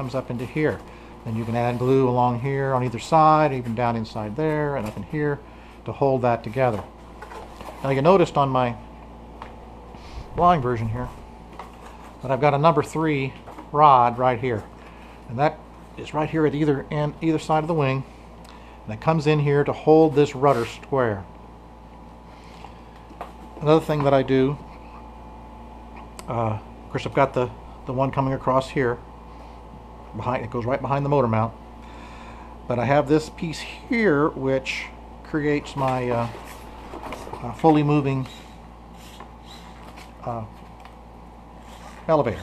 comes up into here. Then you can add glue along here on either side, even down inside there and up in here to hold that together. Now you noticed on my flying version here that I've got a number 3 rod right here, and that is right here at either side of the wing, and it comes in here to hold this rudder square. Another thing that I do, of course I've got the one coming across here behind, it goes right behind the motor mount, but I have this piece here which creates my fully moving elevator.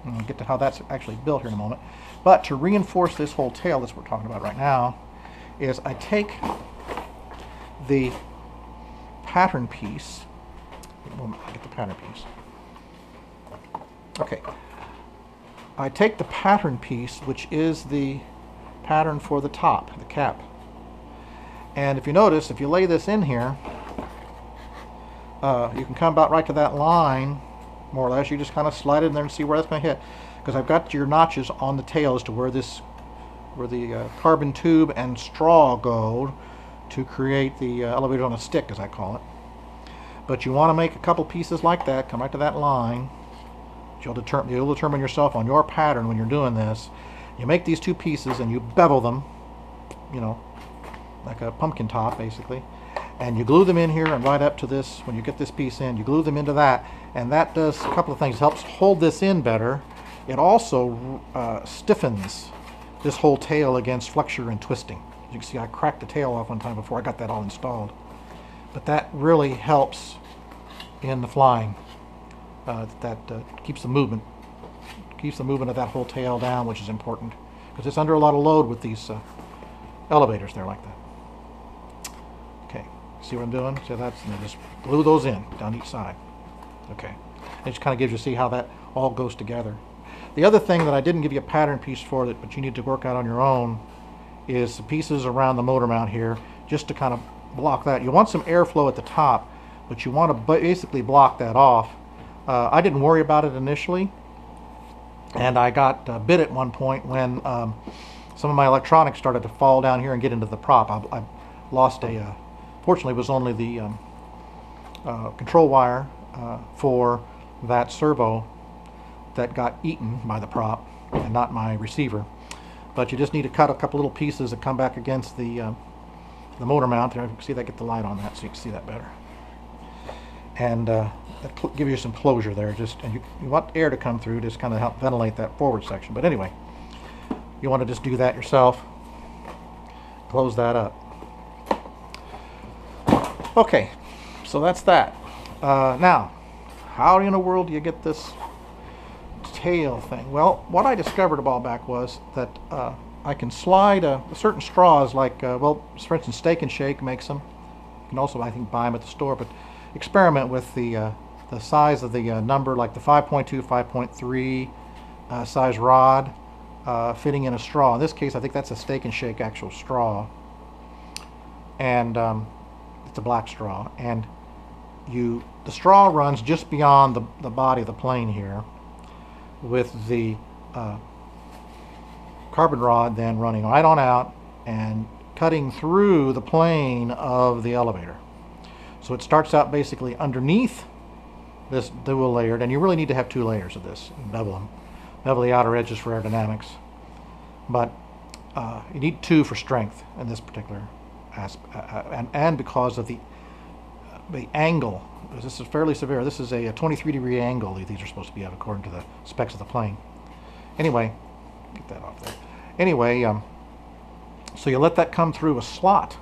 And we'll get to how that's actually built here in a moment. But to reinforce this whole tail that we're talking about right now is I take the pattern piece. Get the pattern piece. Okay. I take the pattern piece, which is the pattern for the top, the cap. And if you notice, if you lay this in here, you can come about right to that line, more or less. You just kind of slide it in there and see where that's going to hit. Because I've got your notches on the tail as to where the carbon tube and straw go to create the elevator on a stick, as I call it. But you want to make a couple pieces like that, come right to that line. You'll determine yourself on your pattern when you're doing this. You make these 2 pieces and you bevel them, you know, like a pumpkin top basically, and you glue them in here and right up to this. When you get this piece in, you glue them into that, and that does a couple of things. It helps hold this in better. It also stiffens this whole tail against flexure and twisting. As you can see, I cracked the tail off one time before I got that all installed. But that really helps in the flying. That keeps the movement of that whole tail down, which is important because it's under a lot of load with these elevators there like that. Okay, see what I'm doing? So that's, and just glue those in down each side. Okay, it just kind of gives you, see how that all goes together. The other thing that I didn't give you a pattern piece for, but you need to work out on your own, is the pieces around the motor mount here, just to kind of block that. You want some airflow at the top, but you want to basically block that off. I didn't worry about it initially, and I got bit at one point when some of my electronics started to fall down here and get into the prop. I lost fortunately it was only the control wire for that servo that got eaten by the prop and not my receiver. But you just need to cut a couple little pieces that come back against the motor mount there. You can see that, get the light on that so you can see that better. And that give you some closure there. And you want air to come through, just kind of help ventilate that forward section. But anyway, you want to just do that yourself. Close that up. Okay, so that's that. Now, how in the world do you get this tail thing? Well, what I discovered a while back was that I can slide certain straws, like, well, for instance, Steak and Shake makes them. You can also, I think, buy them at the store, but experiment with the size of the number, like the 5.2, 5.3 size rod fitting in a straw. In this case, I think that's a Steak and Shake actual straw, and it's a black straw. And the straw runs just beyond the body of the plane here, with the carbon rod then running right on out and cutting through the plane of the elevator. So it starts out basically underneath this dual layered, and you really need to have 2 layers of this and bevel them. Bevel the outer edges for aerodynamics, but you need 2 for strength in this particular aspect, and because of the angle. This is fairly severe. This is a 23-degree angle these are supposed to be at according to the specs of the plane. Anyway, get that off there. Anyway, so you let that come through a slot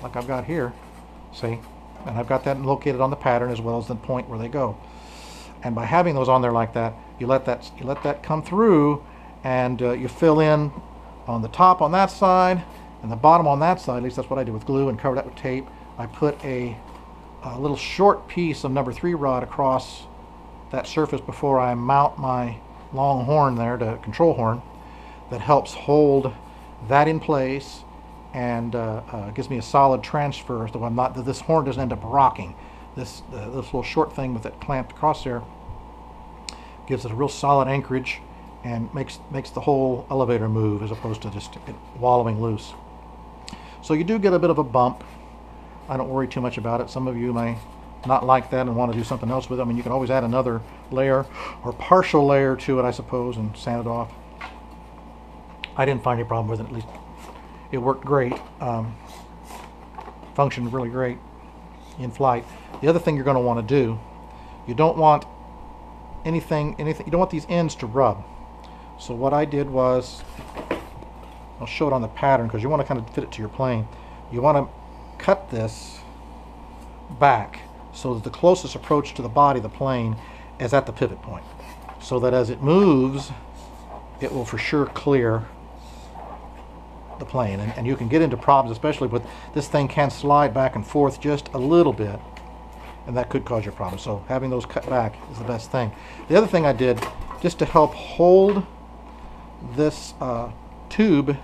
like I've got here, see, and I've got that located on the pattern as well as the point where they go. And by having those on there like that, you let that come through, and you fill in on the top on that side and the bottom on that side. At least that's what I did with glue, and cover that with tape. I put a little short piece of number 3 rod across that surface before I mount my long horn there, the control horn, that helps hold that in place and gives me a solid transfer, so I'm not, this horn doesn't end up rocking. This little short thing with it clamped across there gives it a real solid anchorage, and makes the whole elevator move as opposed to just it wallowing loose. So you do get a bit of a bump. I don't worry too much about it. Some of you may not like that and want to do something else with it. I mean, you can always add another layer or partial layer to it, I suppose, and sand it off. I didn't find any problem with it. At least it worked great. Functioned really great in flight. The other thing you're going to want to do, you don't want anything, you don't want these ends to rub. So what I did was, I'll show it on the pattern because you want to kind of fit it to your plane. You want to cut this back so that the closest approach to the body of the plane is at the pivot point, so that as it moves, it will for sure clear the plane. And you can get into problems, especially with this thing can slide back and forth just a little bit, and that could cause you problems. So having those cut back is the best thing. The other thing I did, just to help hold this tube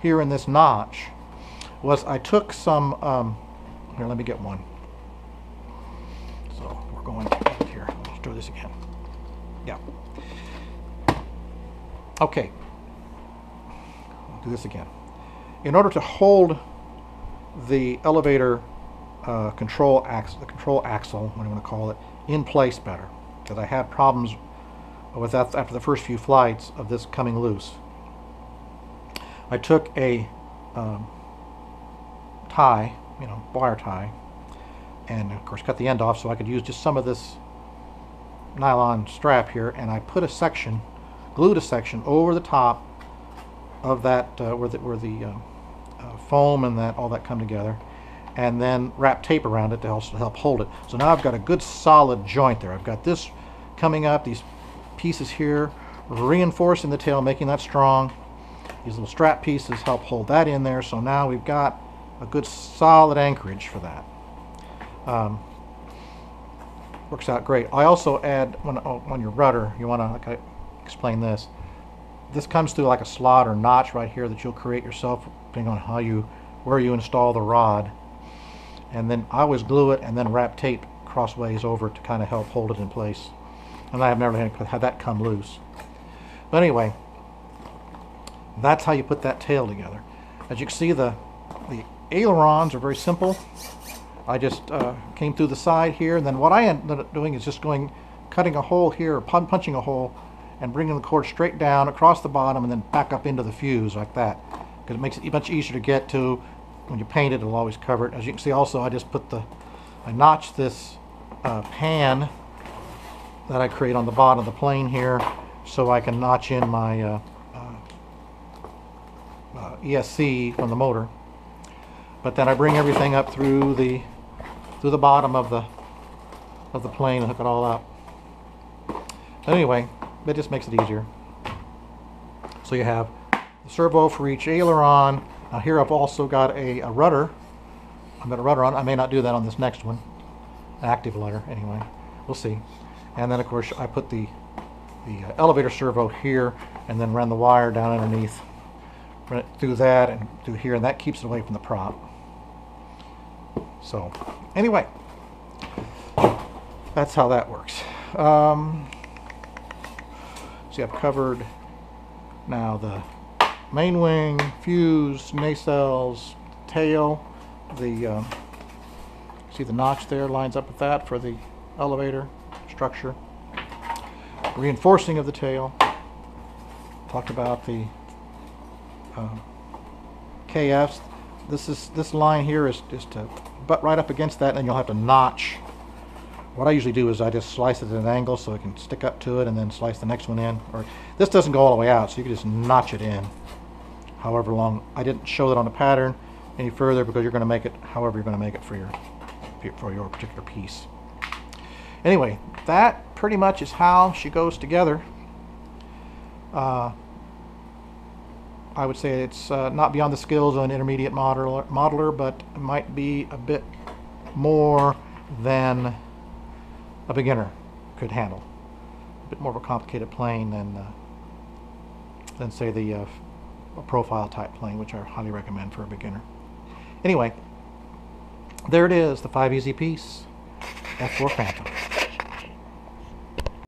here in this notch, was I took some, here, let me get one. So we're going here. Let's do this again. Yeah. Okay. I'll do this again. In order to hold the elevator control axle, what do you want to call it, in place better, because I had problems with that after the first few flights of this coming loose. I took a tie, wire tie, and of course cut the end off so I could use just some of this nylon strap here, and I put a section, glued a section over the top of that where the foam and all that come together, and then wrap tape around it to also help hold it. So now I've got a good solid joint there. I've got this coming up, these pieces here reinforcing the tail, making that strong. These little strap pieces help hold that in there. So now we've got a good solid anchorage for that. Works out great. I also add, on your rudder, you want to, like I explain this, this comes through like a slot or notch right here that you'll create yourself depending on where you install the rod. And then I always glue it and then wrap tape crossways over it to kind of help hold it in place. And I have never had that come loose. But anyway, that's how you put that tail together. As you can see, the ailerons are very simple. I just came through the side here, and then what I ended up doing is just cutting a hole here, or punching a hole, and bringing the cord straight down across the bottom and then back up into the fuse like that, because it makes it much easier to get to. When you paint it, it'll always cover it. As you can see also, I just I notched this pan that I create on the bottom of the plane here so I can notch in my ESC from the motor. But then I bring everything up through the bottom of the plane and hook it all up. Anyway, it just makes it easier. So you have the servo for each aileron. Now here I've also got a rudder. I've got a rudder on. I may not do that on this next one. An active rudder, anyway. We'll see. And then of course I put the elevator servo here and then run the wire down underneath. Run it through that and through here, and that keeps it away from the prop. So anyway, that's how that works. See, I've covered now the main wing, fuse, nacelles, tail. See the notch there lines up with that for the elevator structure. Reinforcing of the tail. Talked about the KFs. This line here is to butt right up against that, and then you'll have to notch. What I usually do is I just slice it at an angle so it can stick up to it, and then slice the next one in. Or this doesn't go all the way out, so you can just notch it in however long. I didn't show that on the pattern any further because you're going to make it however you're going to make it for your particular piece. Anyway, that pretty much is how she goes together. I would say it's not beyond the skills of an intermediate modeler, but it might be a bit more than a beginner could handle. A bit more of a complicated plane than say the profile type plane, which I highly recommend for a beginner. Anyway, there it is, the 5 easy piece F-4 Phantom.